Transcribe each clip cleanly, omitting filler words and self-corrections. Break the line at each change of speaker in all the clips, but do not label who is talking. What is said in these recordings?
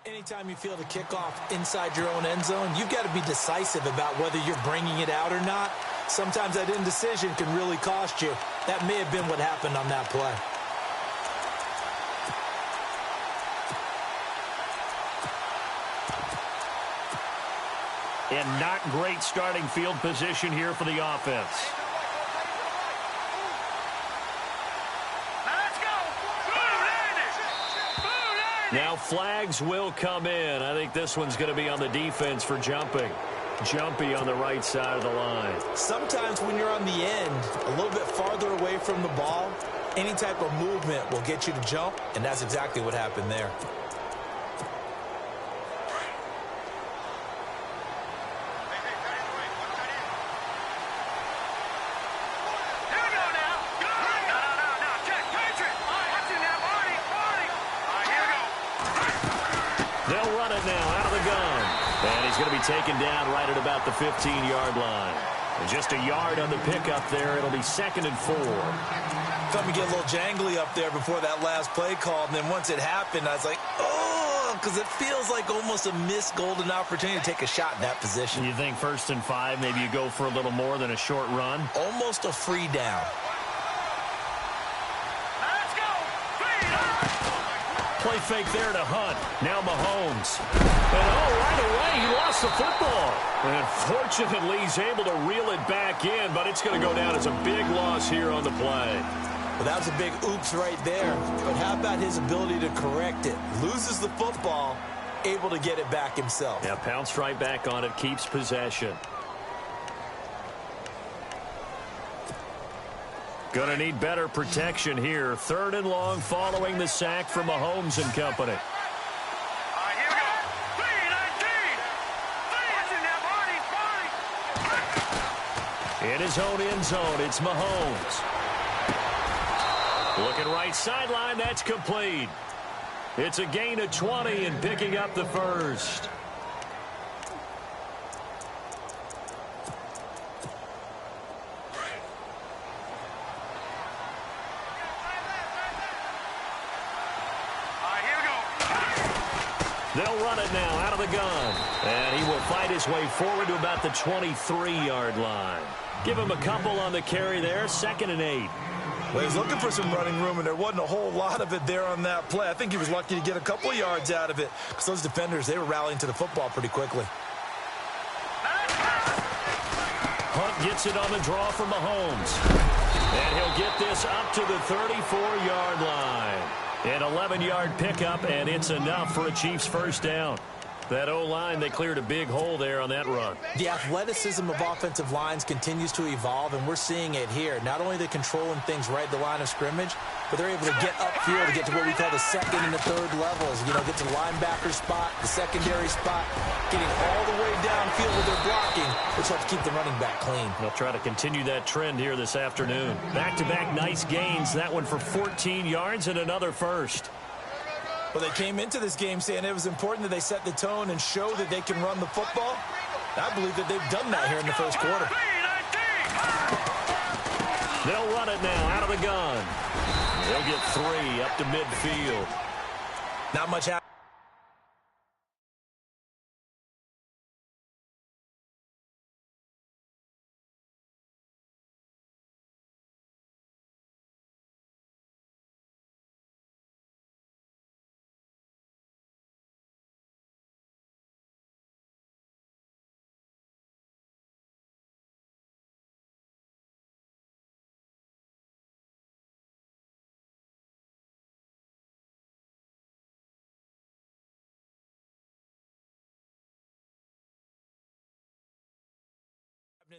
Anytime you feel the kickoff inside your own end zone, you've got to be decisive about whether you're bringing it out or not. Sometimes that indecision can really cost you. That may have been what happened on that play.
And not great starting field position here for the offense. Now flags will come in. I think this one's going to be on the defense for jumping. Jumpy on the right side of the line.
Sometimes when you're on the end, a little bit farther away from the ball, any type of movement will get you to jump, and that's exactly what happened there.
They'll run it now out of the gun. And he's going to be taken down right at about the 15-yard line. And just a yard on the pickup there. It'll be 2nd and 4.
Thought me get a little jangly up there before that last play call. And then once it happened, I was like, oh, because it feels like almost a missed golden opportunity to take a shot in that position.
You think 1st and 5, maybe you go for a little more than a short run?
Almost a free down.
Play fake there to Hunt. Now Mahomes. And right away, he lost the football. And fortunately, he's able to reel it back in, but it's going to go down as a big loss here on the play.
Well, that was a big oops right there. But how about his ability to correct it? Loses the football, able to get it back himself.
Yeah, pounced right back on it, keeps possession. Gonna need better protection here. 3rd and long following the sack from Mahomes and company.
Here we go. 3-19.
In his own end zone, it's Mahomes. Looking right sideline, that's complete. It's a gain of 20 and picking up the first. They'll run it now out of the gun. And he will fight his way forward to about the 23-yard line. Give him a couple on the carry there. 2nd and 8.
Well, he's looking for some running room, and there wasn't a whole lot of it there on that play. I think he was lucky to get a couple yards out of it because those defenders, they were rallying to the football pretty quickly.
Hunt gets it on the draw from Mahomes. And he'll get this up to the 34-yard line. An 11-yard pickup, and it's enough for a Chiefs first down. That O-line, they cleared a big hole there on that run.
The athleticism of offensive lines continues to evolve, and we're seeing it here. Not only are they controlling things right at the line of scrimmage, but they're able to get upfield to get to what we call the 2nd and the 3rd levels. You know, get to the linebacker spot, the secondary spot, getting all the way downfield with their blocking, which helps keep the running back clean.
They'll try to continue that trend here this afternoon. Back-to-back nice gains, that one for 14 yards and another first.
Well, they came into this game saying it was important that they set the tone and show that they can run the football. I believe that they've done that here in the first quarter.
They'll run it now out of the gun. They'll get 3 up to midfield.
Not much happening.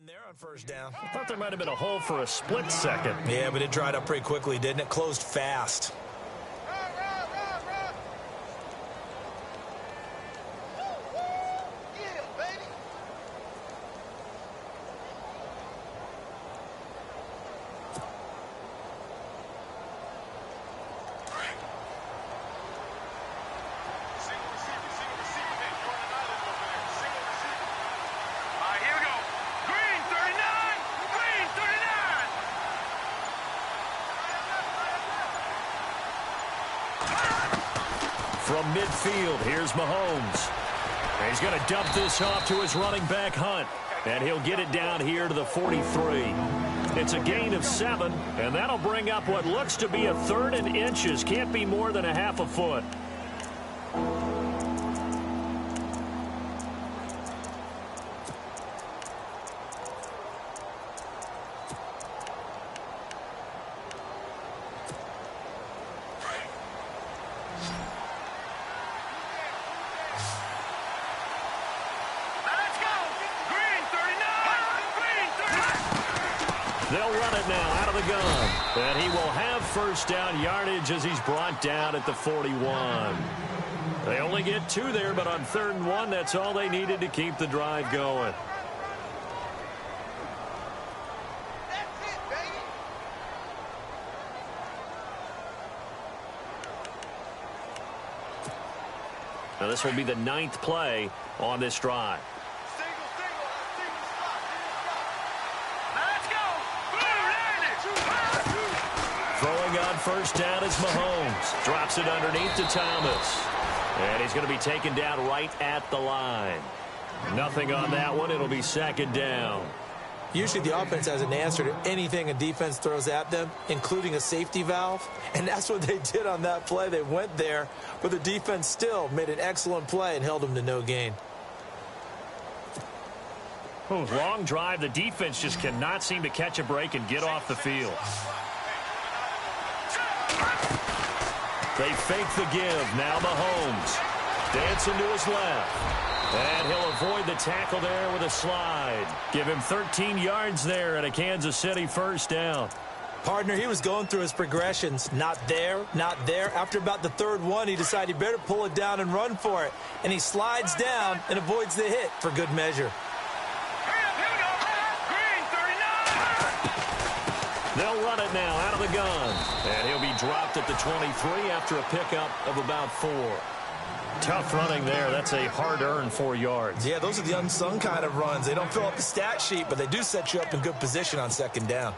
In there on first down.
I thought there might have been a hole for a split second.
Yeah, but it dried up pretty quickly, didn't it? Closed fast.
From midfield, here's Mahomes. And he's going to dump this off to his running back, Hunt. And he'll get it down here to the 43. It's a gain of 7, and that'll bring up what looks to be a 3rd and inches. Can't be more than a half a foot. They'll run it now out of the gun. And he will have first down yardage as he's brought down at the 41. They only get 2 there, but on 3rd and 1, that's all they needed to keep the drive going. Now this will be the 9th play on this drive. Throwing on first down is Mahomes. Drops it underneath to Thomas. And he's going to be taken down right at the line. Nothing on that one. It'll be 2nd down.
Usually the offense has an answer to anything a defense throws at them, including a safety valve. And that's what they did on that play. They went there, but the defense still made an excellent play and held them to no gain.
Long drive. The defense just cannot seem to catch a break and get off the field. They fake the give. Now Mahomes. Dancing to his left. And he'll avoid the tackle there with a slide. Give him 13 yards there and a Kansas City first down.
Partner, he was going through his progressions. Not there, not there. After about the 3rd one, he decided he better pull it down and run for it. And he slides down and avoids the hit for good measure.
They'll run it now out of the gun. And he'll be dropped at the 23 after a pickup of about 4. Tough running there. That's a hard-earned 4 yards.
Yeah, those are the unsung kind of runs. They don't fill up the stat sheet, but they do set you up in good position on 2nd down.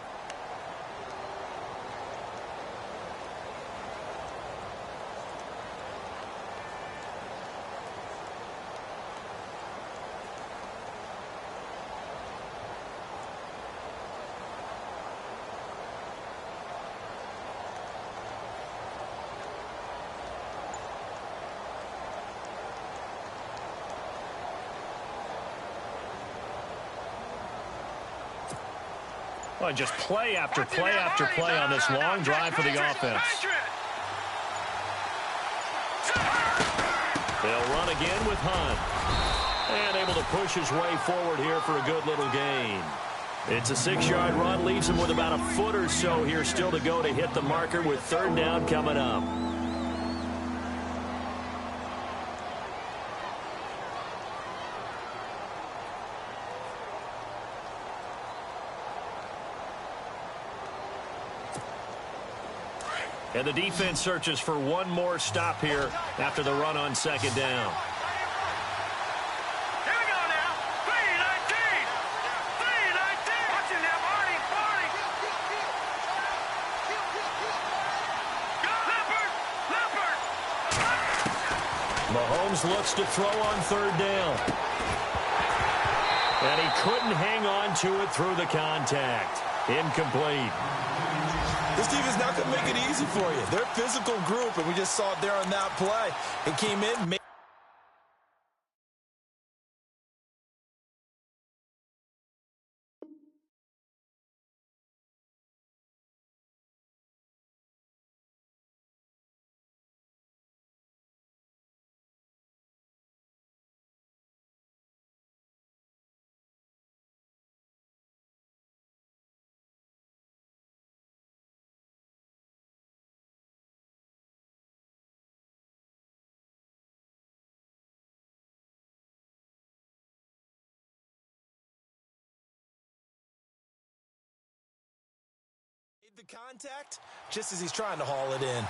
Just play after play after play on this long drive for the offense. They'll run again with Hunt. And able to push his way forward here for a good little gain. It's a 6-yard run. Leaves him with about a foot or so here still to go to hit the marker with 3rd down coming up. And the defense searches for one more stop here after the run on 2nd down.
Here we go now. 3-19. 3-19. Watch it now, Barney. Barney. Leopard. Leopard.
Mahomes looks to throw on 3rd down. And he couldn't hang on to it through the contact. Incomplete.
This team is not going to make it easy for you. They're a physical group, and we just saw it there on that play. It came in, made the contact just as he's trying to haul it in.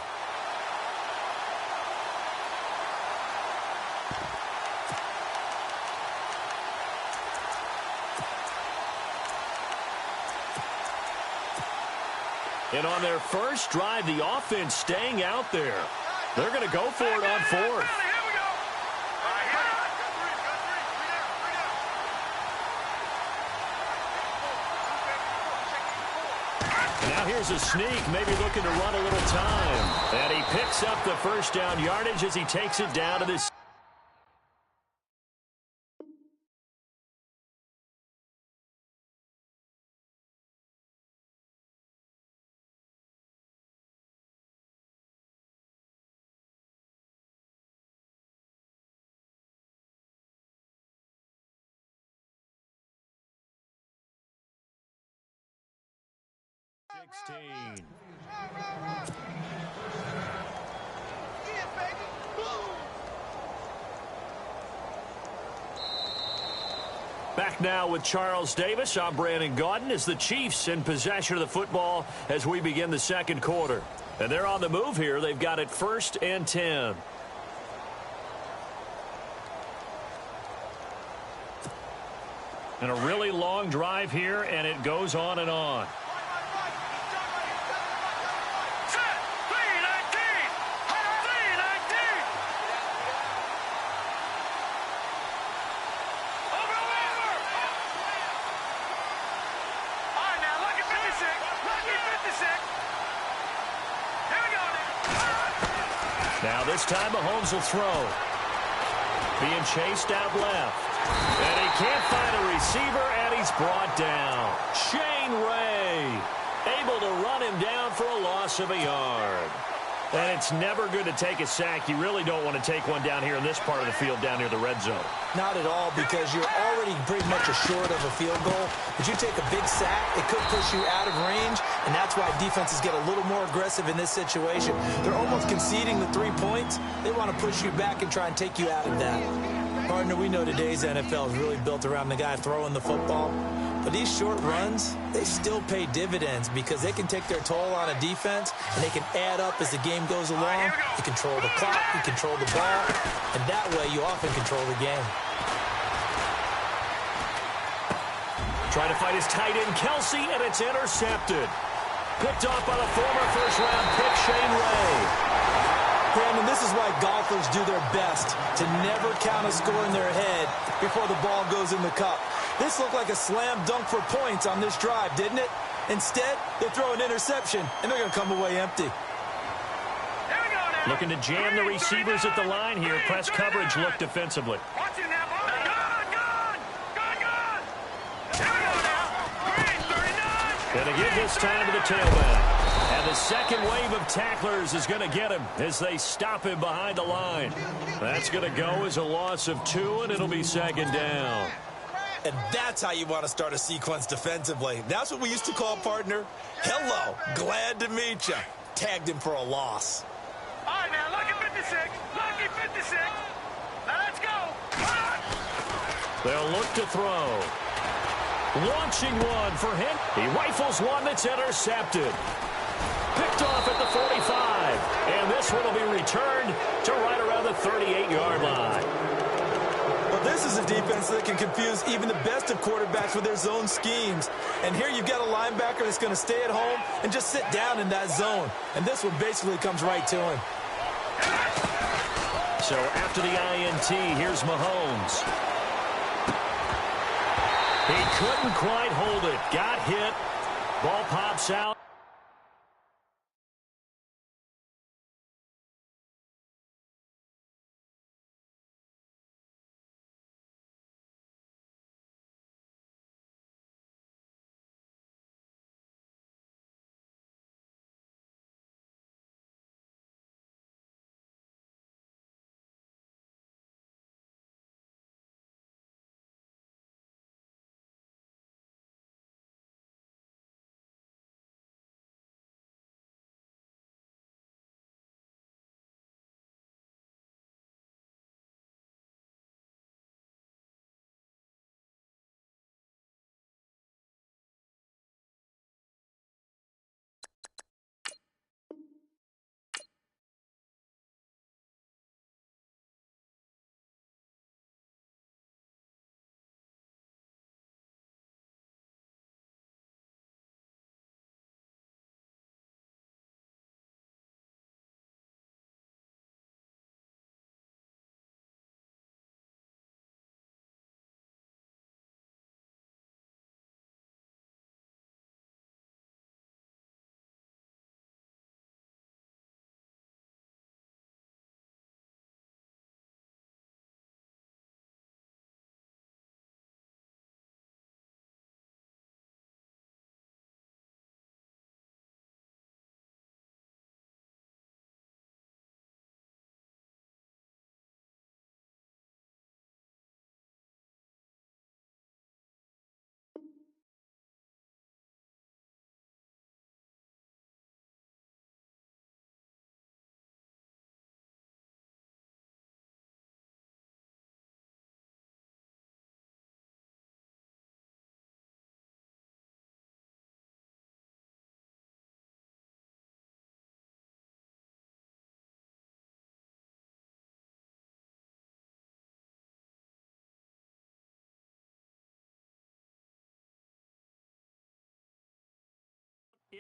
And on their first drive, the offense staying out there. They're going to go for it on fourth. Now here's a sneak, maybe looking to run a little time. And he picks up the first down yardage as he takes it down to this. Back now with Charles Davis. I'm Brandon Gaudin as the Chiefs in possession of the football as we begin the second quarter. And they're on the move here. They've got it 1st and 10. And a really long drive here, and it goes on and on. Now this time Mahomes will throw. Being chased out left. And he can't find a receiver, and he's brought down. Shane Ray able to run him down for a loss of a yard. And it's never good to take a sack. You really don't want to take one down here in this part of the field down near the red zone.
Not at all, because you're already pretty much assured of a field goal. But you take a big sack, it could push you out of range, and that's why defenses get a little more aggressive in this situation. They're almost conceding the 3 points. They want to push you back and try and take you out of that. Partner, we know today's NFL is really built around the guy throwing the football. But these short runs, they still pay dividends because they can take their toll on a defense, and they can add up as the game goes along. You control the clock, you control the ball, and that way you often control the game.
Trying to fight his tight end, Kelsey, and it's intercepted. Picked off by the former first-round pick, Shane Ray.
Brandon, this is why golfers do their best to never count a score in their head before the ball goes in the cup. This looked like a slam dunk for points on this drive, didn't it? Instead, they throw an interception, and they're going to come away empty.
Looking to jam the receivers at the line here. Press coverage look defensively. Going to give this time to the tailback. And the second wave of tacklers is going to get him as they stop him behind the line. That's going to go as a loss of 2, and it'll be second down.
And that's how you want to start a sequence defensively. That's what we used to call, partner, hello, glad to meet you. Tagged him for a loss.
All right, now, lucky 56. Lucky 56. Now, let's go.
They'll look to throw. Launching one for him. He rifles one that's intercepted. Picked off at the 45. And this one will be returned to right around the 38-yard line.
Well, this is a defense that can confuse even the best of quarterbacks with their zone schemes. And here you've got a linebacker that's going to stay at home and just sit down in that zone. And this one basically comes right to him.
So after the INT, here's Mahomes. He couldn't quite hold it. Got hit. Ball pops out.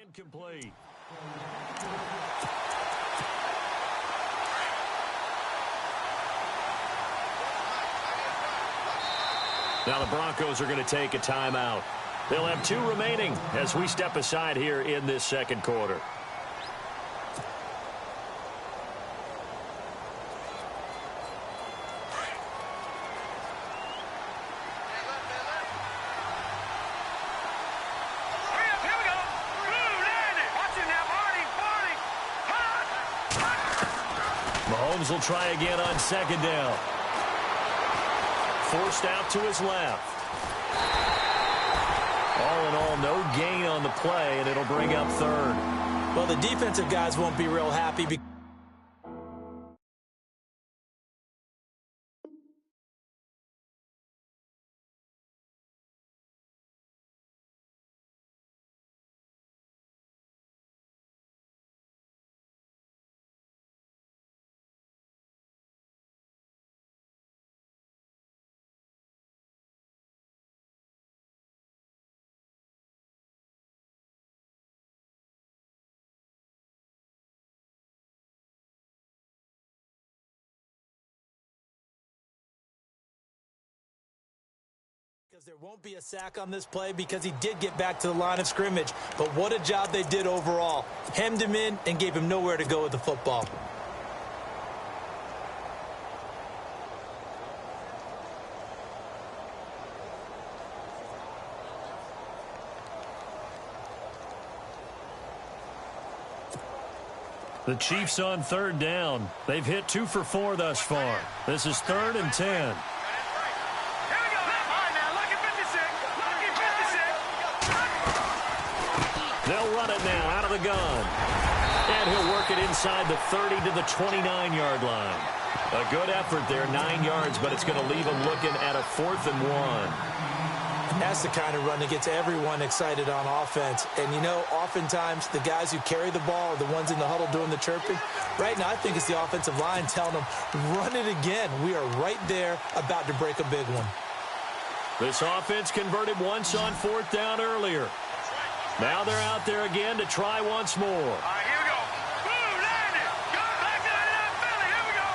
Incomplete. Now the Broncos are going to take a timeout. They'll have 2 remaining as we step aside here in this second quarter. Mahomes will try again on second down. Forced out to his left. All in all, no gain on the play, and it'll bring up third.
Well, the defensive guys won't be real happy because there won't be a sack on this play because he did get back to the line of scrimmage. But what a job they did overall. Hemmed him in and gave him nowhere to go with the football.
The Chiefs on third down. They've hit 2 for 4 thus far. This is 3rd and 10. They'll run it now out of the gun. And he'll work it inside the 30 to the 29-yard line. A good effort there, 9 yards, but it's going to leave him looking at a 4th and 1.
That's the kind of run that gets everyone excited on offense. And, you know, oftentimes the guys who carry the ball are the ones in the huddle doing the chirping. Right now, I think it's the offensive line telling them, run it again. We are right there about to break a big one.
This offense converted once on 4th down earlier. Now they're out there again to try once more.
All right, here we go. Boom, landed. Go back to that Philly. Here we go.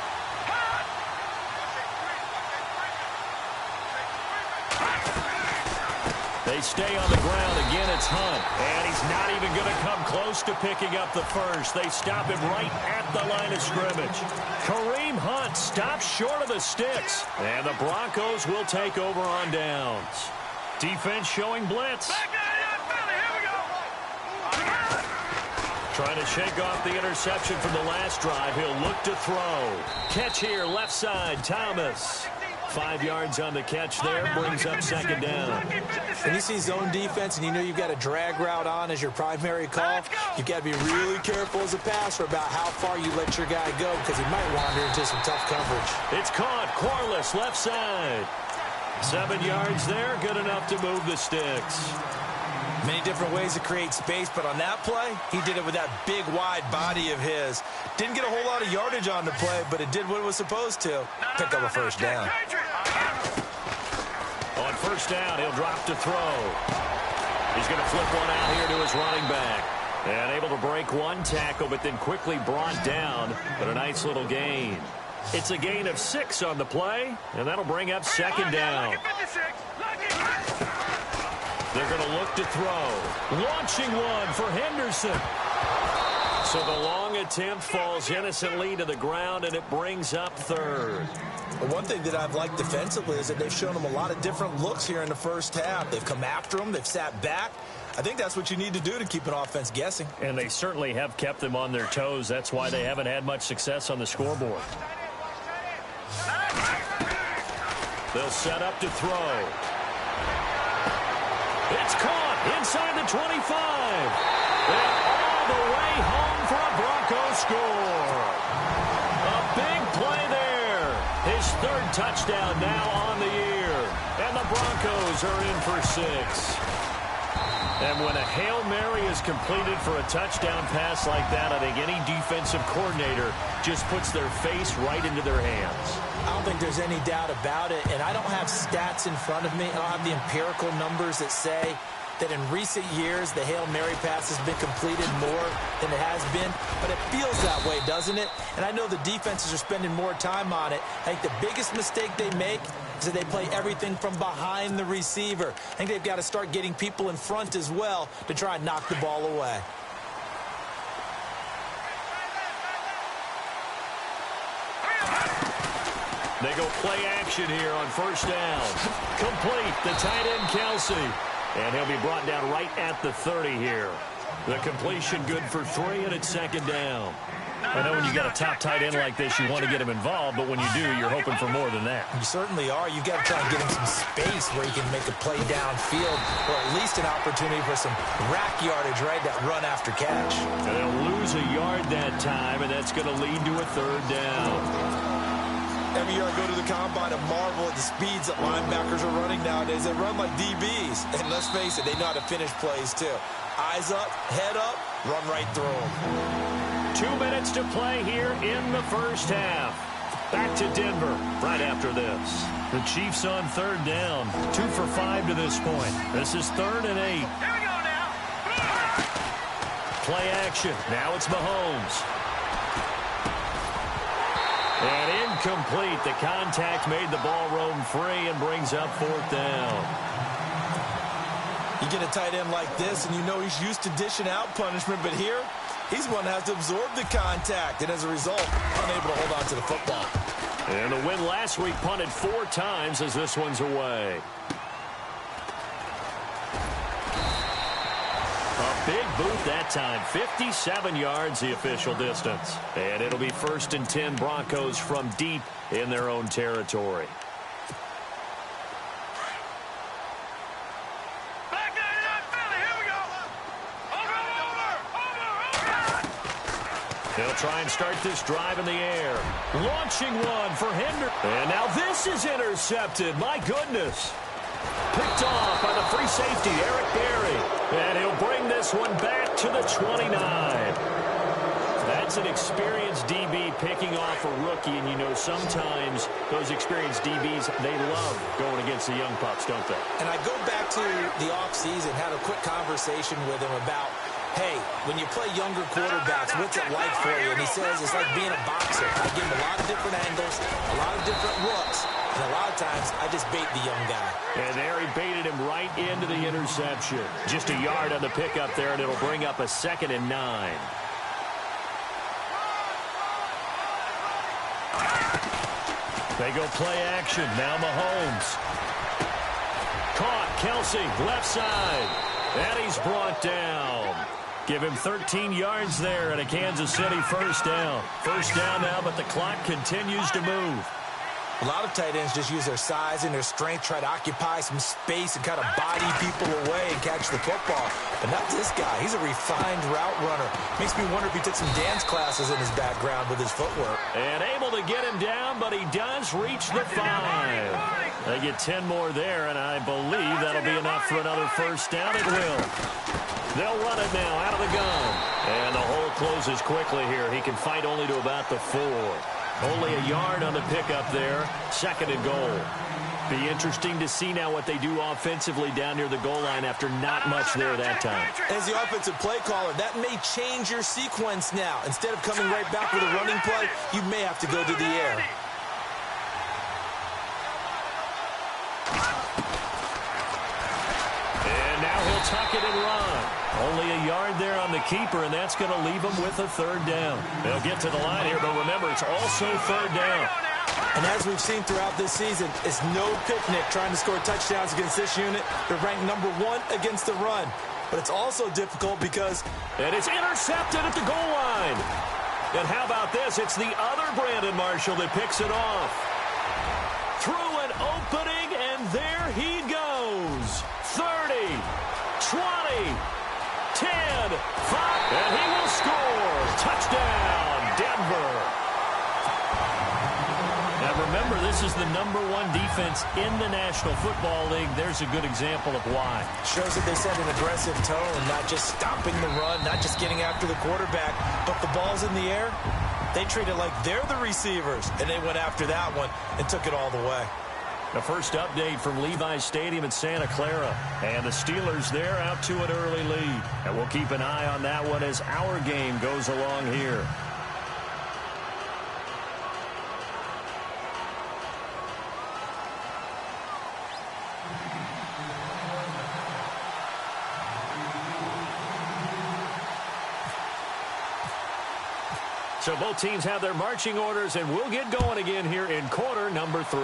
They stay on the ground. Again, it's Hunt. And he's not even going to come close to picking up the first. They stop him right at the line of scrimmage. Kareem Hunt stops short of the sticks. And the Broncos will take over on downs. Defense showing blitz. Trying to shake off the interception from the last drive. He'll look to throw. Catch here, left side, Thomas. 5 yards on the catch there, brings up second down.
When you see zone defense and you know you've got a drag route on as your primary call, you've got to be really careful as a passer about how far you let your guy go because he might wander into some tough coverage.
It's caught, Corliss, left side. 7 yards there, good enough to move the sticks.
Many different ways to create space, but on that play, he did it with that big, wide body of his. Didn't get a whole lot of yardage on the play, but it did what it was supposed to. Pick up a first down.
On first down, he'll drop to throw. He's going to flip one out here to his running back. And able to break one tackle, but then quickly brought down. But a nice little gain. It's a gain of 6 on the play, and that'll bring up second down. They're going to look to throw. Launching one for Henderson. So the long attempt falls innocently to the ground, and it brings up third.
Well, one thing that I've liked defensively is that they've shown them a lot of different looks here in the first half. They've come after them. They've sat back. I think that's what you need to do to keep an offense guessing.
And they certainly have kept them on their toes. That's why they haven't had much success on the scoreboard. They'll set up to throw. It's caught inside the 25. And all the way home for a Broncos score. A big play there. His 3rd touchdown now on the year. And the Broncos are in for 6. And when a Hail Mary is completed for a touchdown pass like that, I think any defensive coordinator just puts their face right into their hands.
I don't think there's any doubt about it, and I don't have stats in front of me. I don't have the empirical numbers that say that in recent years the Hail Mary pass has been completed more than it has been, but it feels that way, doesn't it? And I know the defenses are spending more time on it. I think the biggest mistake they make is that they play everything from behind the receiver. I think they've got to start getting people in front as well to try and knock the ball away.
They go play action here on first down. Complete, the tight end Kelsey. And he'll be brought down right at the 30 here. The completion good for 3, and it's second down. I know when you got a top tight end like this, you want to get him involved, but when you do, you're hoping for more than that.
You certainly are. You've got to try and get him some space where he can make a play downfield, or at least an opportunity for some rack yardage, right? That run after catch.
And they'll lose a yard that time, and that's going to lead to a third down.
Every year I go to the combine and marvel at the speeds that linebackers are running nowadays. They run like DBs. And let's face it, they know how to finish plays too. Eyes up, head up, run right through them.
2 minutes to play here in the first half. Back to Denver right after this. The Chiefs on third down. 2 for 5 to this point. This is 3rd and 8.
Here we go now.
Play action. Now it's Mahomes. And incomplete. The contact made the ball roam free and brings up 4th down.
You get a tight end like this, and you know he's used to dishing out punishment, but here, he's one that has to absorb the contact, and as a result, unable to hold on to the football.
And the win last week punted 4 times as this one's away. A big boot that time. 57 yards the official distance. And it'll be 1st and 10 Broncos from deep in their own territory.
Back in Philly. Here we go. Over.
They'll try and start this drive in the air. Launching one for Henderson. And now this is intercepted. My goodness. Picked off by the free safety, Eric Berry. And he'll bring this one back to the 29. That's an experienced DB picking off a rookie, and you know sometimes those experienced DBs, they love going against the young pups, don't they?
And I go back to the offseason, had a quick conversation with him about, hey, when you play younger quarterbacks, what's it like for you? And he says it's like being a boxer. I give him a lot of different angles, a lot of different looks, and a lot of times I just bait the young guy.
And there he baited him right into the interception. Just a yard on the pickup there, and it'll bring up a 2nd and 9. They go play action. Now Mahomes. Caught. Kelsey, left side. And he's brought down. Give him 13 yards there and a Kansas City first down. First down now, but the clock continues to move.
A lot of tight ends just use their size and their strength, try to occupy some space and kind of body people away and catch the football. But not this guy. He's a refined route runner. Makes me wonder if he took some dance classes in his background with his footwork.
And able to get him down, but he does reach the 5. They get 10 more there, and I believe that'll be enough for another first down. It will. They'll run it now out of the gun. And the hole closes quickly here. He can fight only to about the 4. Only a yard on the pickup there. 2nd and goal. Be interesting to see now what they do offensively down near the goal line after not much there that time.
As the offensive play caller, that may change your sequence now. Instead of coming right back with a running play, you may have to go to the air.
And now he'll tuck it and run. Only a yard there on the keeper, and that's going to leave him with a 3rd down. They'll get to the line here, but remember, it's also 3rd down.
And as we've seen throughout this season, it's no picnic trying to score touchdowns against this unit. They're ranked number 1 against the run. But it's also difficult because...
And it's intercepted at the goal line. And how about this? It's the other Brandon Marshall that picks it off. Through an opening, and there he goes. 30, 20... 10, 5, and he will score. Touchdown, Denver. Now remember, this is the #1 defense in the National Football League. There's a good example of why.
Shows that they set an aggressive tone, not just stopping the run, not just getting after the quarterback, but the ball's in the air. They treat it like they're the receivers, and they went after that one and took it all the way.
The first update from Levi's Stadium in Santa Clara. And the Steelers, they're out to an early lead. And we'll keep an eye on that one as our game goes along here. So both teams have their marching orders, and we'll get going again here in quarter number 3.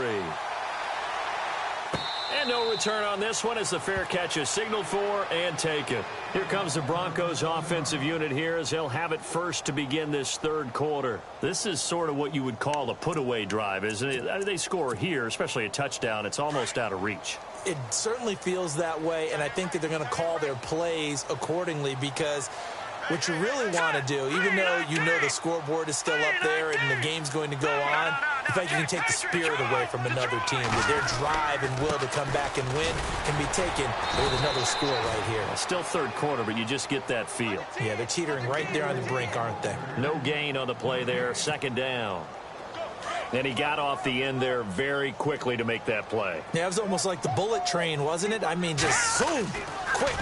And no return on this one as the fair catch is signaled for and taken. Here comes the Broncos offensive unit here as they'll have it first to begin this third quarter. This is sort of what you would call a put-away drive, isn't it? I mean, they score here, especially a touchdown. It's almost out of reach.
It certainly feels that way, and I think that they're going to call their plays accordingly because what you really want to do, even though you know the scoreboard is still up there and the game's going to go on, the fact you can take the spirit away from another team, with their drive and will to come back and win can be taken with another score right here.
Well, still third quarter, but you just get that feel.
Yeah, they're teetering right there on the brink, aren't they?
No gain on the play there, second down. And he got off the end there very quickly to make that play.
Yeah, it was almost like the bullet train, wasn't it? I mean, just zoom, quick,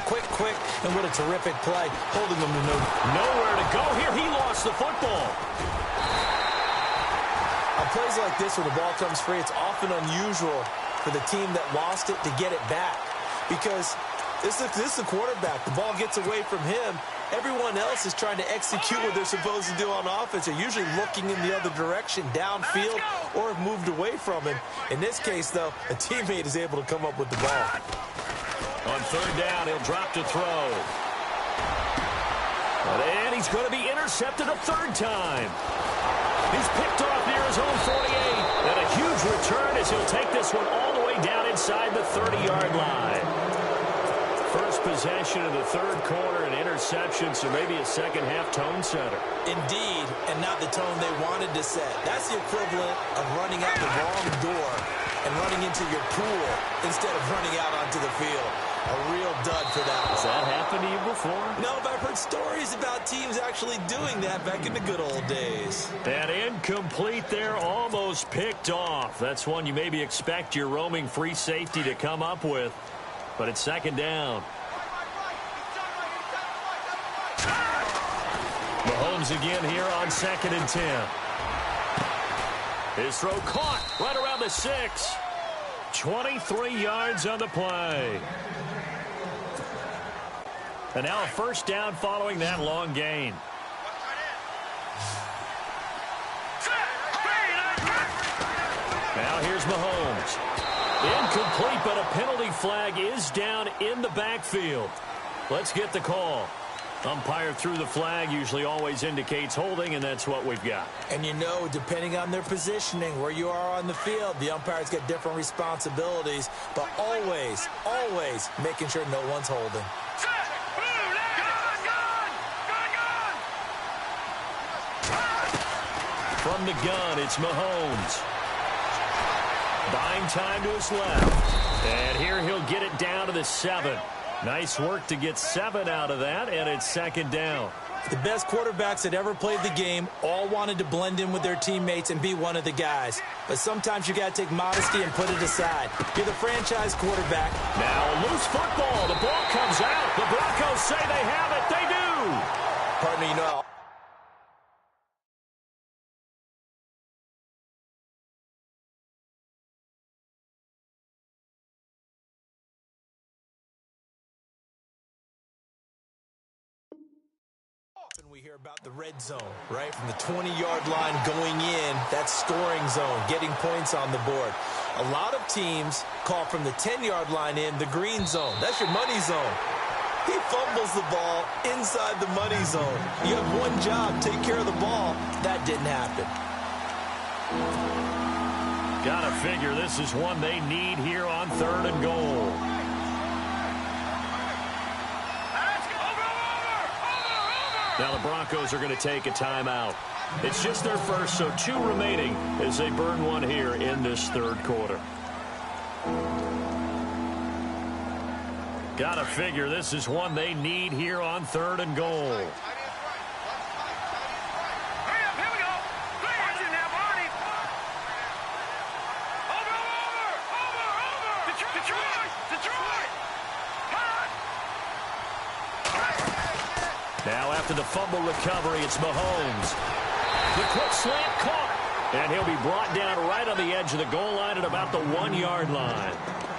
and what a terrific play, holding them to
nowhere to go here. He lost the football.
On plays like this where the ball comes free, it's often unusual for the team that lost it to get it back because this is the quarterback. The ball gets away from him. Everyone else is trying to execute what they're supposed to do on offense. They're usually looking in the other direction, downfield, or have moved away from him. In this case, though, a teammate is able to come up with the ball.
On third down, he'll drop to throw. And he's going to be intercepted a third time. He's picked off near his own 48. And a huge return as he'll take this one all the way down inside the 30-yard line. First possession of the third quarter, an interception, so maybe a second-half tone setter.
Indeed, and not the tone they wanted to set. That's the equivalent of running out the wrong door and running into your pool instead of running out onto the field. A real dud for that.
Has that happened to you before?
No, but I've heard stories about teams actually doing that back in the good old days.
And incomplete there, almost picked off. That's one you maybe expect your roaming free safety to come up with. But it's second down. Mahomes again here on 2nd and 10. His throw caught right around the 6. 23 yards on the play. And now a first down following that long gain. Now here's Mahomes. Incomplete, but a penalty flag is down in the backfield. Let's get the call. Umpire threw the flag, usually always indicates holding, and that's what we've got.
And you know, depending on their positioning, where you are on the field, the umpires get different responsibilities, but always making sure no one's holding.
From the gun, it's Mahomes. Buying time to his left. And here he'll get it down to the 7. Nice work to get 7 out of that, and it's second down.
The best quarterbacks that ever played the game all wanted to blend in with their teammates and be one of the guys. But sometimes you got to take modesty and put it aside. You're the franchise quarterback.
Now a loose football. The ball comes out. The Broncos say they have it. They do.
Partner, you know, we hear about the red zone, right? From the 20-yard line going in, that scoring zone, getting points on the board. A lot of teams call from the 10-yard line in the green zone. That's your money zone. He fumbles the ball inside the money zone. You have one job, take care of the ball. That didn't happen.
Gotta figure this is one they need here on 3rd and goal. Now the Broncos are going to take a timeout. It's just their first, so 2 remaining as they burn one here in this third quarter. Gotta figure this is one they need here on 3rd and goal.
Detroit! Detroit!
Now after the fumble recovery, it's Mahomes. The quick slant caught. And he'll be brought down right on the edge of the goal line at about the 1-yard line.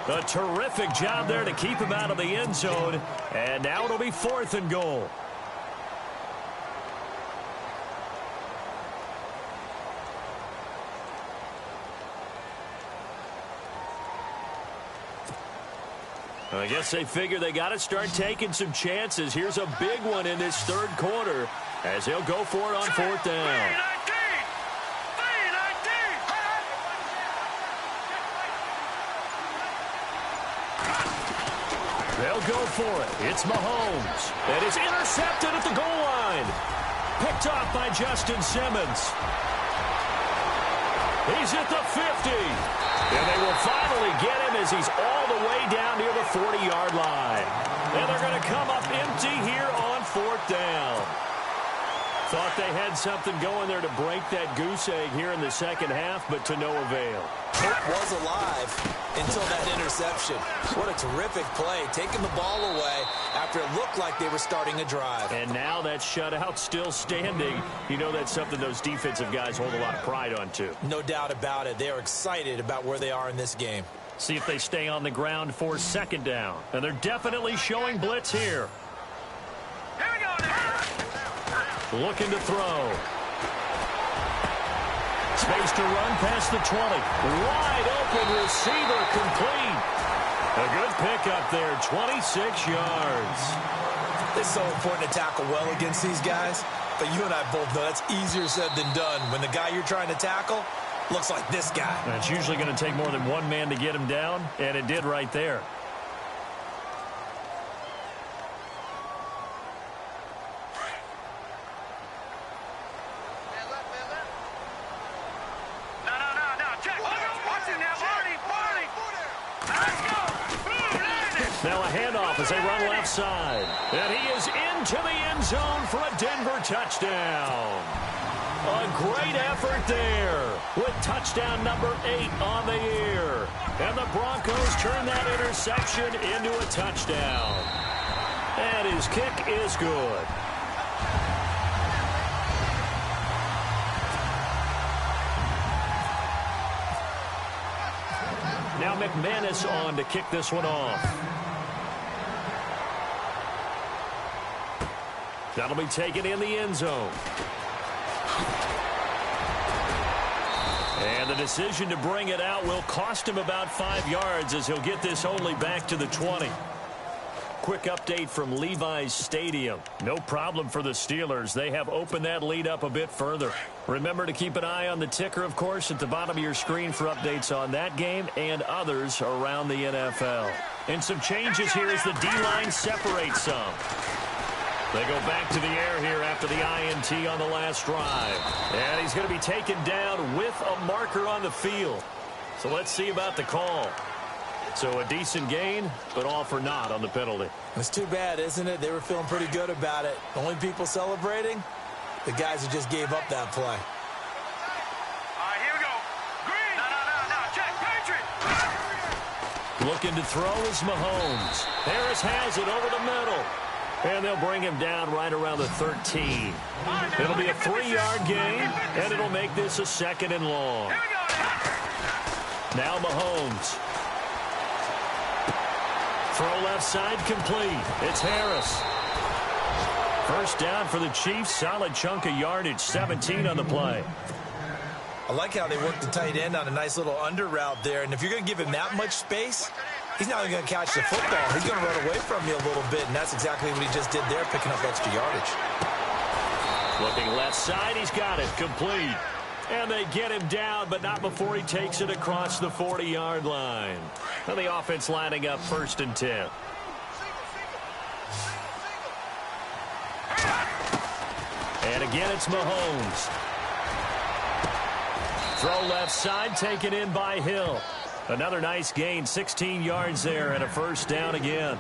A terrific job there to keep him out of the end zone. And now it'll be 4th and goal. I guess they figure they got to start taking some chances. Here's a big one in this 3rd quarter as they'll go for it on 4th down. They'll go for it. It's Mahomes. That is intercepted at the goal line. Picked off by Justin Simmons. He's at the 50. And they will finally get him as he's all the way down near the 40-yard line. And they're going to come up empty here on 4th down. Thought they had something going there to break that goose egg here in the second half, but to no avail.
Hope was alive until that interception. What a terrific play, taking the ball away after it looked like they were starting a drive.
And now that shutout still standing. You know that's something those defensive guys hold a lot of pride on, too.
No doubt about it. They are excited about where they are in this game.
See if they stay on the ground for 2nd down. And they're definitely showing blitz here.
Here we go now.
Looking to throw. Space to run past the 20. Wide open receiver complete. A good pickup there, 26 yards.
It's so important to tackle well against these guys, but you and I both know that's easier said than done. When the guy you're trying to tackle looks like this guy.
And it's usually going to take more than one man to get him down, and it did right there. Now a handoff as they run left side. And he is into the end zone for a Denver touchdown. A great effort there with touchdown number 8 on the year. And the Broncos turn that interception into a touchdown. And his kick is good. Now McManus on to kick this one off. That'll be taken in the end zone. And the decision to bring it out will cost him about 5 yards as he'll get this only back to the 20. Quick update from Levi's Stadium. No problem for the Steelers. They have opened that lead up a bit further. Remember to keep an eye on the ticker, of course, at the bottom of your screen for updates on that game and others around the NFL. And some changes here as the D-line separates some. They go back to the air here after the INT on the last drive. And he's going to be taken down with a marker on the field. So let's see about the call. So a decent gain, but all for naught on the penalty.
It's too bad, isn't it? They were feeling pretty good about it. Only people celebrating? The guys who just gave up that play.
All right, here we go. Green. No. Check. Patriot.
Looking to throw is Mahomes. Harris has it over the middle. And they'll bring him down right around the 13. It'll be a 3-yard gain, and it'll make this a 2nd and long. Now Mahomes. Throw left side complete. It's Harris. First down for the Chiefs. Solid chunk of yardage. 17 on the play.
I like how they worked the tight end on a nice little under route there. And if you're going to give him that much space, he's not even going to catch the football. He's going to run away from you a little bit, and that's exactly what he just did there, picking up extra yardage.
Looking left side, he's got it. Complete. And they get him down, but not before he takes it across the 40-yard line. And the offense lining up 1st and 10. And again, it's Mahomes. Throw left side, taken in by Hill. Another nice gain, 16 yards there, and a first down again.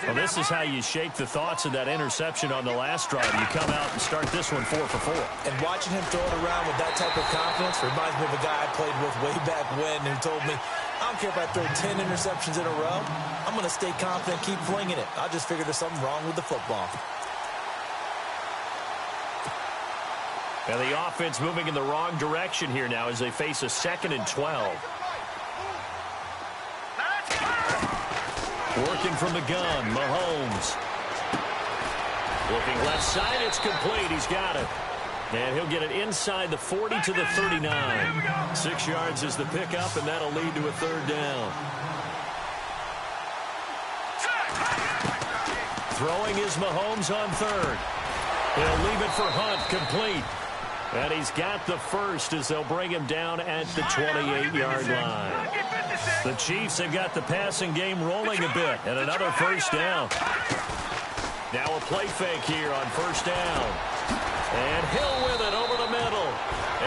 Well, this is how you shake the thoughts of that interception on the last drive. You come out and start this one 4 for 4.
And watching him throw it around with that type of confidence reminds me of a guy I played with way back when who told me, I don't care if I throw 10 interceptions in a row. I'm going to stay confident, keep flinging it. I just figured there's something wrong with the football.
And the offense moving in the wrong direction here now as they face a 2nd and 12. Working from the gun, Mahomes. Looking left side, it's complete. He's got it. And he'll get it inside the 40 to the 39. 6 yards is the pickup, and that'll lead to a 3rd down. Throwing is Mahomes on 3rd. He'll leave it for Hunt, complete. And he's got the first as they'll bring him down at the 28-yard line. The Chiefs have got the passing game rolling a bit, and another 1st down. Now a play fake here on 1st down. And Hill with it over the middle.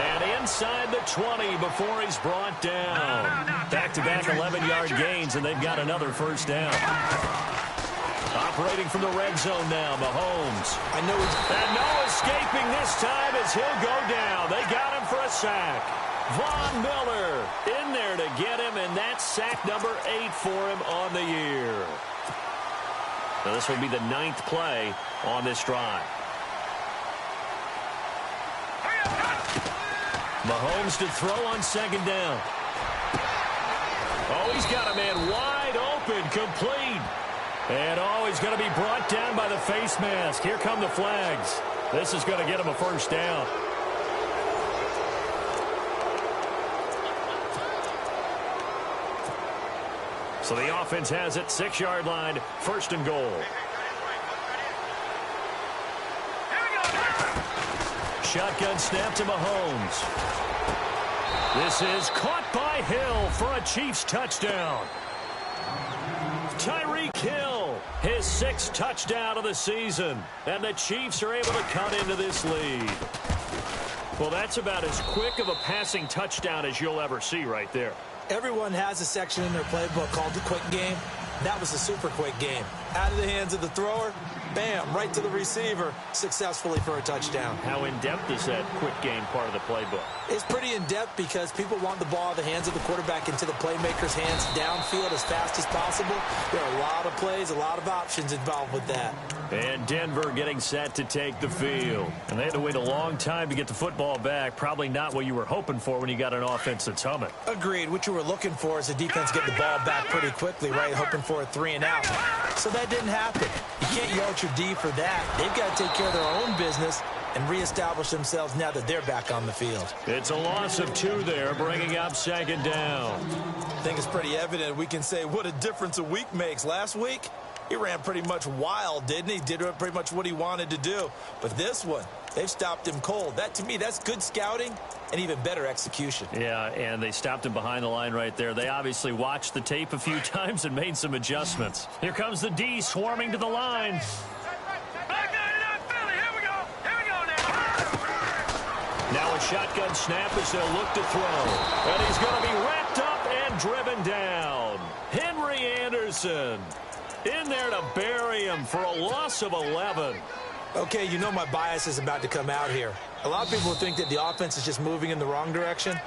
And inside the 20 before he's brought down. Back-to-back 11-yard gains, and they've got another 1st down. Operating from the red zone now, Mahomes.
And
no escaping this time as he'll go down. They got him for a sack. Von Miller in there to get him, and that's sack number 8 for him on the year. Now this will be the 9th play on this drive. Mahomes to throw on 2nd down. Oh, he's got a man wide open, complete. And oh, he's going to be brought down by the face mask. Here come the flags. This is going to get him a 1st down. So the offense has it, 6-yard line, 1st and goal. Shotgun snap to Mahomes. This is caught by Hill for a Chiefs touchdown. Tyreek Hill, his 6th touchdown of the season. And the Chiefs are able to cut into this lead. Well, that's about as quick of a passing touchdown as you'll ever see right there.
Everyone has a section in their playbook called the quick game. That was a super quick game. Out of the hands of the thrower, bam, right to the receiver, successfully for a touchdown.
How in-depth is that quick game part of the playbook?
It's pretty in-depth because people want the ball out of the hands of the quarterback into the playmaker's hands downfield as fast as possible. There are a lot of plays, a lot of options involved with that.
And Denver getting set to take the field. And they had to wait a long time to get the football back. Probably not what you were hoping for when you got an offense that's humming.
Agreed. What you were looking for is the defense getting the ball back pretty quickly, right? Hoping for a 3 and out. So that didn't happen. You can't yell at your D for that. They've got to take care of their own business and reestablish themselves now that they're back on the field.
It's a loss of 2 there, bringing up 2nd down.
I think it's pretty evident. We can say what a difference a week makes. Last week, he ran pretty much wild, didn't he? Did pretty much what he wanted to do. But this one, they've stopped him cold. That, to me, that's good scouting and even better execution.
Yeah, and they stopped him behind the line right there. They obviously watched the tape a few times and made some adjustments. Here comes the D swarming to the line. Now a shotgun snap as they'll look to throw. And he's going to be wrapped up and driven down. Henry Anderson in there to bury him for a loss of 11.
Okay, you know my bias is about to come out here. A lot of people think that the offense is just moving in the wrong direction.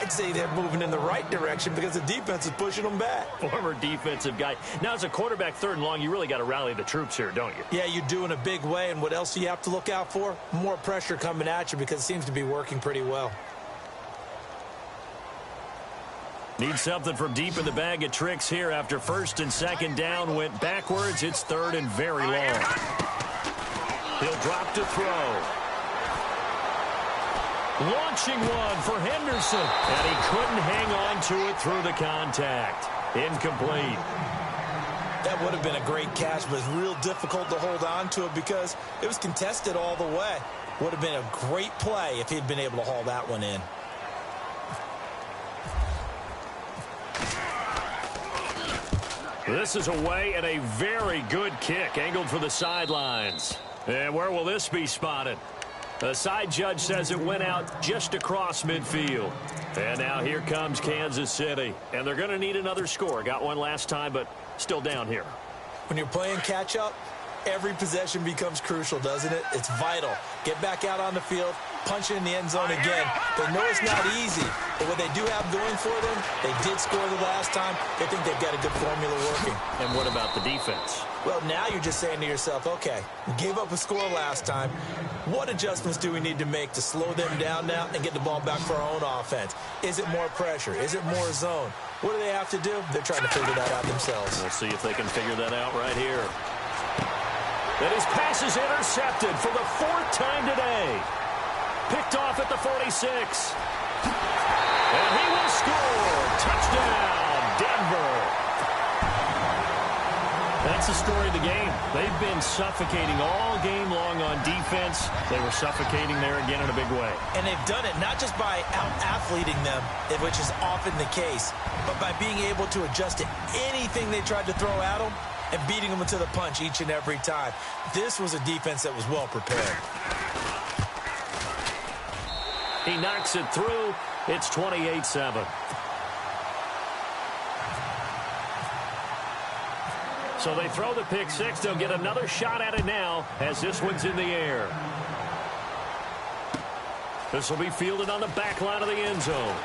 I'd say they're moving in the right direction because the defense is pushing them back.
Former defensive guy. Now, as a quarterback 3rd and long, you really got to rally the troops here, don't you?
Yeah, you do in a big way. And what else do you have to look out for? More pressure coming at you because it seems to be working pretty well.
Need something from deep in the bag of tricks here after 1st and 2nd down went backwards. It's 3rd and very long. He'll drop to throw. Launching one for Henderson. And he couldn't hang on to it through the contact. Incomplete.
That would have been a great catch, but it's real difficult to hold on to it because it was contested all the way. Would have been a great play if he'd been able to haul that one in.
This is away and a very good kick angled for the sidelines. And where will this be spotted? The side judge says it went out just across midfield. And now here comes Kansas City. And they're going to need another score. Got one last time, but still down here.
When you're playing catch-up, every possession becomes crucial, doesn't it? It's vital. Get back out on the field, punching in the end zone again. They know it's not easy, but what they do have going for them, they did score the last time. They think they've got a good formula working.
And what about the defense?
Well, now you're just saying to yourself, okay, we gave up a score last time. What adjustments do we need to make to slow them down now and get the ball back for our own offense? Is it more pressure? Is it more zone? What do they have to do? They're trying to figure that out themselves.
We'll see if they can figure that out right here. And his pass is intercepted for the 4th time today. Picked off at the 46. And he will score. Touchdown, Denver. That's the story of the game. They've been suffocating all game long on defense. They were suffocating there again in a big way.
And they've done it not just by out-athleting them, which is often the case, but by being able to adjust to anything they tried to throw at them and beating them into the punch each and every time. This was a defense that was well prepared.
He knocks it through. It's 28-7. So they throw the pick six. They'll get another shot at it now as this one's in the air. This will be fielded on the back line of the end zone.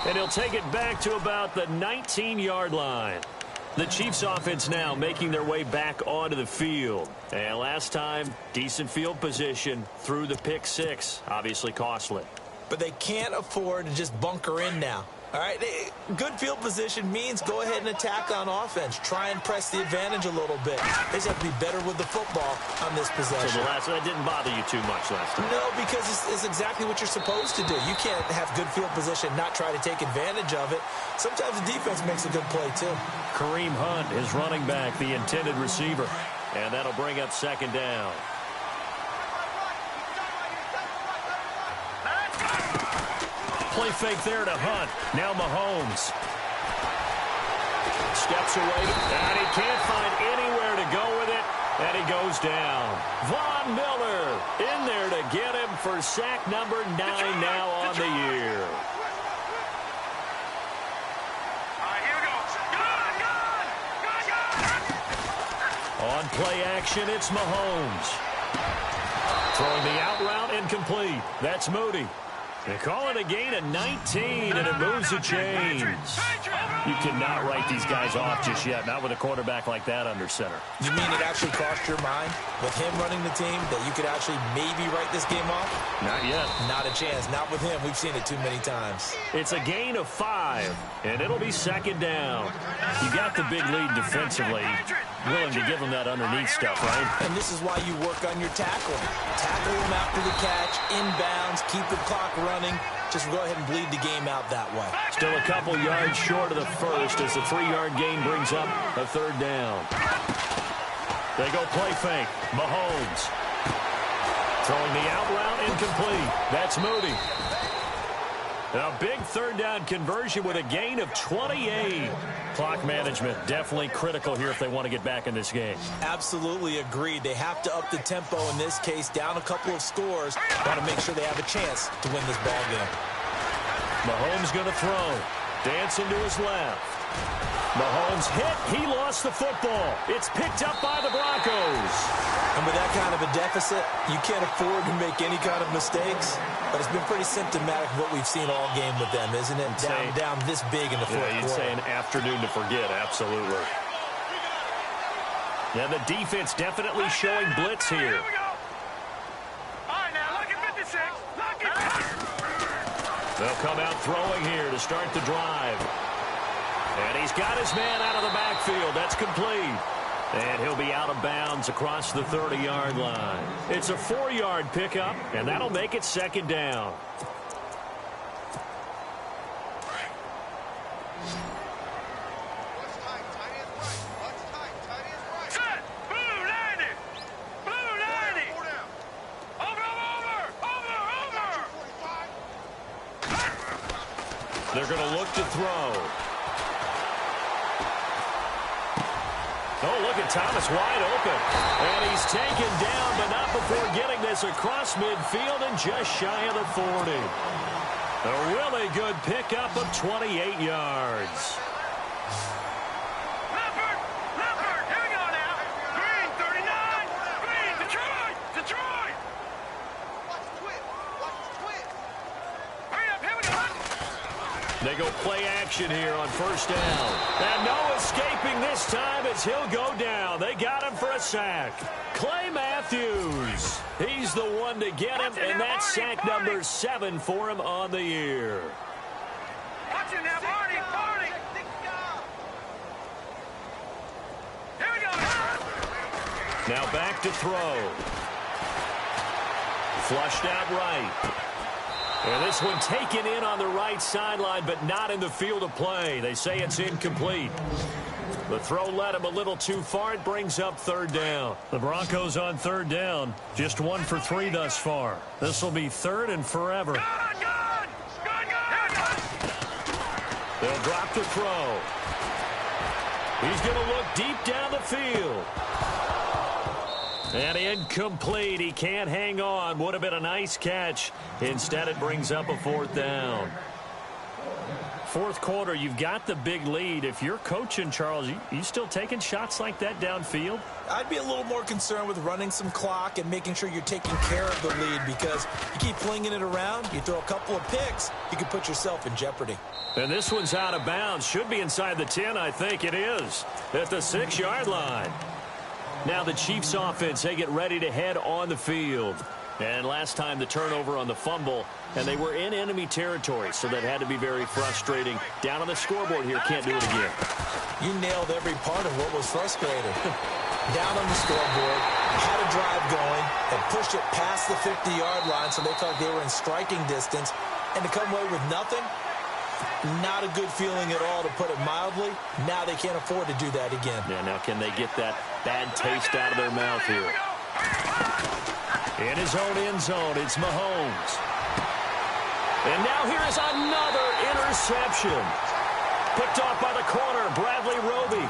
And he'll take it back to about the 19-yard line. The Chiefs offense now making their way back onto the field. And last time, decent field position through the pick six. Obviously costly.
But they can't afford to just bunker in now. All right, good field position means go ahead and attack on offense. Try and press the advantage a little bit. They just have to be better with the football on this possession.
So that didn't bother you too much last time?
No, because it's exactly what you're supposed to do. You can't have good field position, not try to take advantage of it. Sometimes the defense makes a good play, too.
Kareem Hunt is running back, the intended receiver. And that'll bring up 2nd down. Play fake there to Hunt. Now Mahomes. Steps away. And he can't find anywhere to go with it. And he goes down. Von Miller in there to get him for sack number 9 now on the year. On play action, it's Mahomes. Throwing the out route incomplete. That's Moody. They call it a gain of 19, and it moves the chains. You cannot write these guys off just yet, not with a quarterback like that under center.
You mean it actually crossed your mind with him running the team that you could actually maybe write this game off?
Not yet.
Not a chance. Not with him. We've seen it too many times.
It's a gain of 5, and it'll be 2nd down. You got the big lead defensively. Willing to give them that underneath stuff, right?
And this is why you work on your tackling. Tackle them after the catch, inbounds, keep the clock running. Just go ahead and bleed the game out that way.
Still a couple yards short of the first as the 3-yard gain brings up a 3rd down. They go play fake. Mahomes. Throwing the out route incomplete. That's Moody. A big 3rd down conversion with a gain of 28. Clock management definitely critical here if they want to get back in this game.
Absolutely agreed. They have to up the tempo in this case, down a couple of scores. Got to make sure they have a chance to win this ball game.
Mahomes going to throw. Dancing to his left. Mahomes hit. He lost the football. It's picked up by the Broncos.
And with that kind of a deficit, you can't afford to make any kind of mistakes. But it's been pretty symptomatic of what we've seen all game with them, isn't it? Down this big in the fourth quarter.
You'd say an afternoon to forget, absolutely. Yeah, the defense definitely showing blitz here.
Here we go. All right, now, look at 56. Look at 56.
They'll come out throwing here to start the drive. And he's got his man out of the backfield. That's complete. And he'll be out of bounds across the 30-yard line. It's a 4-yard pickup, and that'll make it 2nd down.
Set. Blue 90. Blue 90. Over.
They're going to look to throw. Oh, look at Thomas wide open. And he's taken down, but not before getting this across midfield and just shy of the 40. A really good pickup of 28 yards.
Leopard, here we go now. Green 39, green Detroit.
They go play action here on first down. And no escaping this time as he'll go down. They got him for a sack. Clay Matthews. He's the one to get him, and that's sack number 7 for him on the year.
Watching that party. Here we go.
Now back to throw. Flushed out right. And this one taken in on the right sideline, but not in the field of play. They say it's incomplete. The throw led him a little too far. It brings up third down.
The Broncos on third down. Just 1 for 3 thus far. This will be third and forever.
Good.
They'll drop the throw. He's going to look deep down the field. And incomplete. He can't hang on. Would have been a nice catch. Instead, it brings up a fourth down.
Fourth quarter, you've got the big lead. If you're coaching, Charles, you still taking shots like that downfield?
I'd be a little more concerned with running some clock and making sure you're taking care of the lead, because you keep flinging it around, you throw a couple of picks, you can put yourself in jeopardy.
And this one's out of bounds. Should be inside the 10, I think it is. At the 6-yard line. Now the Chiefs offense, they get ready to head on the field. And last time the turnover on the fumble, and they were in enemy territory, so that had to be very frustrating. Down on the scoreboard here, can't do it again.
You nailed every part of what was frustrating. Down on the scoreboard, had a drive going, and pushed it past the 50-yard line, so they thought they were in striking distance, and to come away with nothing, not a good feeling at all, to put it mildly. Now they can't afford to do that again.
Yeah, now can they get that bad taste out of their mouth here? In his own end zone, it's Mahomes. And now here is another interception. Picked off by the corner, Bradley Roby.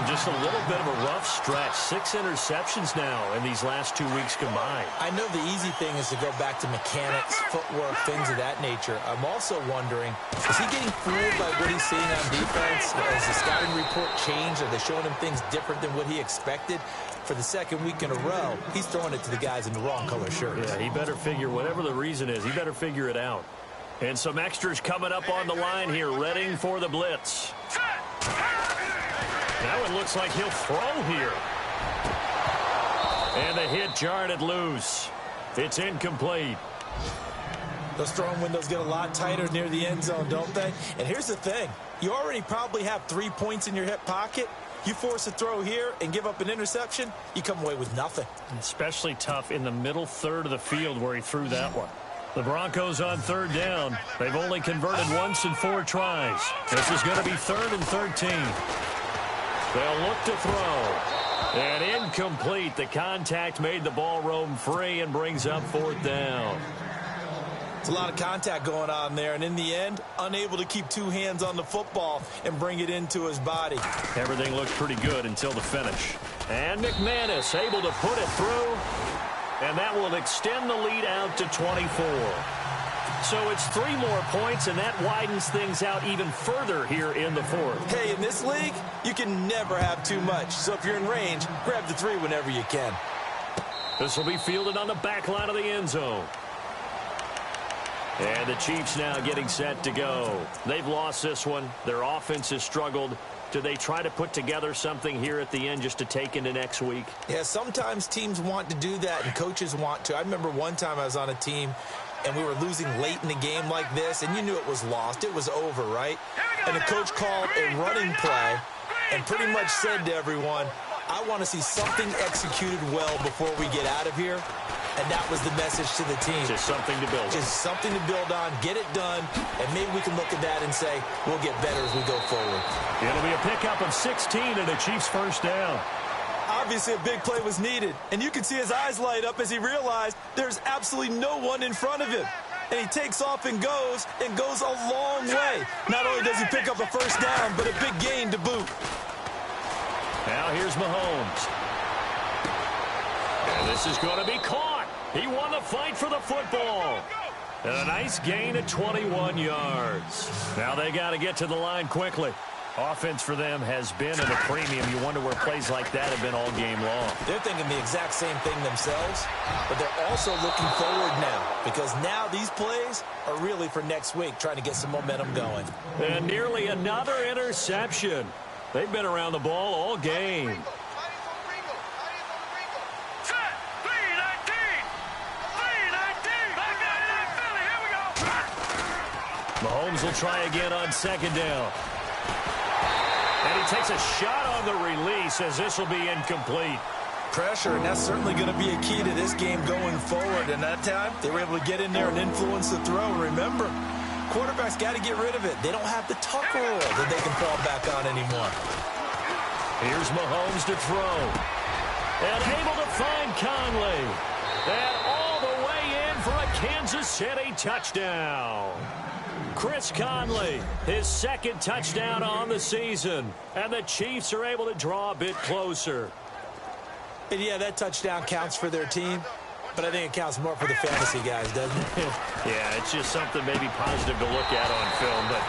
Just a little bit of a rough stretch. 6 interceptions now in these last 2 weeks combined.
I know the easy thing is to go back to mechanics, footwork, things of that nature. I'm also wondering, is he getting fooled by what he's seeing on defense? Has the scouting report changed? Are they showing him things different than what he expected? For the second week in a row, he's throwing it to the guys in the wrong color shirts.
Yeah, he better figure, whatever the reason is, he better figure it out.
And some extras coming up on the line here, readying for the blitz.
That one looks like he'll throw here.
And the hit jarred it loose. It's incomplete.
Those throwing windows get a lot tighter near the end zone, don't they? And here's the thing. You already probably have 3 points in your hip pocket. You force a throw here and give up an interception, you come away with nothing.
Especially tough in the middle third of the field where he threw that one. The Broncos on third down. They've only converted once in 4 tries. This is going to be 3rd and 13.
They'll look to throw. And incomplete. The contact made the ball roam free and brings up 4th down.
It's a lot of contact going on there, and in the end, unable to keep 2 hands on the football and bring it into his body.
Everything looked pretty good until the finish.
And McManus able to put it through, and that will extend the lead out to 24. So it's 3 more points, and that widens things out even further here in the 4th.
Hey, in this league, you can never have too much. So if you're in range, grab the 3 whenever you can.
This will be fielded on the back line of the end zone. And the Chiefs now getting set to go. They've lost this one. Their offense has struggled. Do they try to put together something here at the end just to take into next week?
Yeah, sometimes teams want to do that and coaches want to. I remember one time I was on a team and we were losing late in the game like this, and you knew it was lost. It was over, right? And the coach called a running play and pretty much said to everyone, I want to see something executed well before we get out of here. And that was the message to the team.
Just something to build on.
Just something to build on, get it done, and maybe we can look at that and say, we'll get better as we go forward.
It'll be a pickup of 16 and a Chiefs first down.
Obviously, a big play was needed, and you can see his eyes light up as he realized there's absolutely no one in front of him. And he takes off and goes a long way. Not only does he pick up a first down, but a big gain to boot.
Now here's Mahomes. And this is going to be caught. He won the fight for the football. And a nice gain of 21 yards. Now they got to get to the line quickly. Offense for them has been at a premium. You wonder where plays like that have been all game long.
They're thinking the exact same thing themselves, but they're also looking forward now because now these plays are really for next week, trying to get some momentum going.
And nearly another interception. They've been around the ball all game. Mahomes will try again on second down. And he takes a shot on the release as this will be incomplete.
Pressure, and that's certainly going to be a key to this game going forward. And that time, they were able to get in there and influence the throw. Remember, quarterbacks got to get rid of it. They don't have the tuck roll that they can fall back on anymore.
Here's Mahomes to throw. And able to find Conley. And all the way in for a Kansas City touchdown. Chris Conley, his second touchdown on the season. And the Chiefs are able to draw a bit closer.
And yeah, that touchdown counts for their team, but I think it counts more for the fantasy guys, doesn't it?
Yeah, it's just something maybe positive to look at on film, but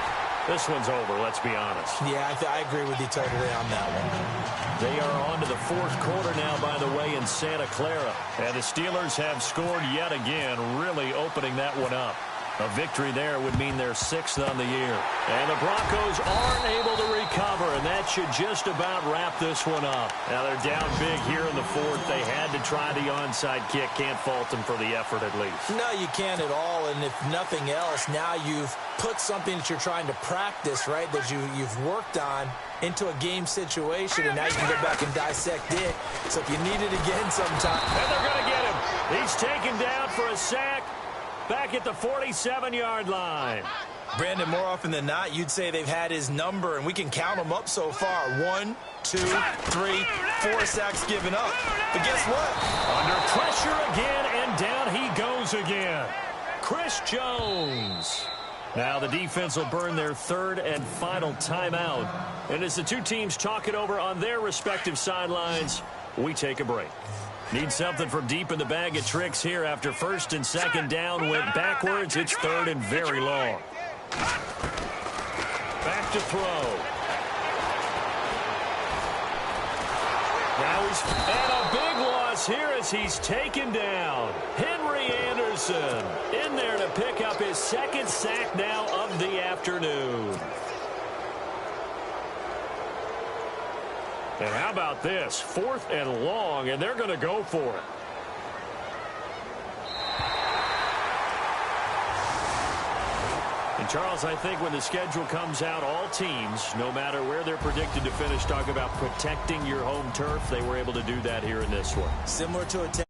this one's over, let's be honest.
Yeah, I agree with you totally on that one.
They are on to the fourth quarter now, by the way, in Santa Clara. And the Steelers have scored yet again, really opening that one up. A victory there would mean they're sixth on the year. And the Broncos aren't able to recover, and that should just about wrap this one up. Now they're down big here in the fourth. They had to try the onside kick. Can't fault them for the effort at least.
No, you can't at all, and if nothing else, now you've put something that you're trying to practice, right, that you've worked on into a game situation, and now you can go back and dissect it. So if you need it again sometime.
And they're going to get him. He's taken down for a sack. Back at the 47-yard line.
Brandon, more often than not, you'd say they've had his number, and we can count them up so far. 1, 2, 3, 4 sacks given up. But guess what?
Under pressure again, and down he goes again. Chris Jones. Now the defense will burn their third and final timeout. And as the two teams talk it over on their respective sidelines, we take a break. Need something from deep in the bag of tricks here after first and second down went backwards. It's third and very long. Back to throw. Now and a big loss here as he's taken down. Henry Anderson in there to pick up his second sack now of the afternoon. And how about this? Fourth and long, and they're going to go for it. And, Charles, I think when the schedule comes out, all teams, no matter where they're predicted to finish, talk about protecting your home turf. They were able to do that here in this one.
Similar to a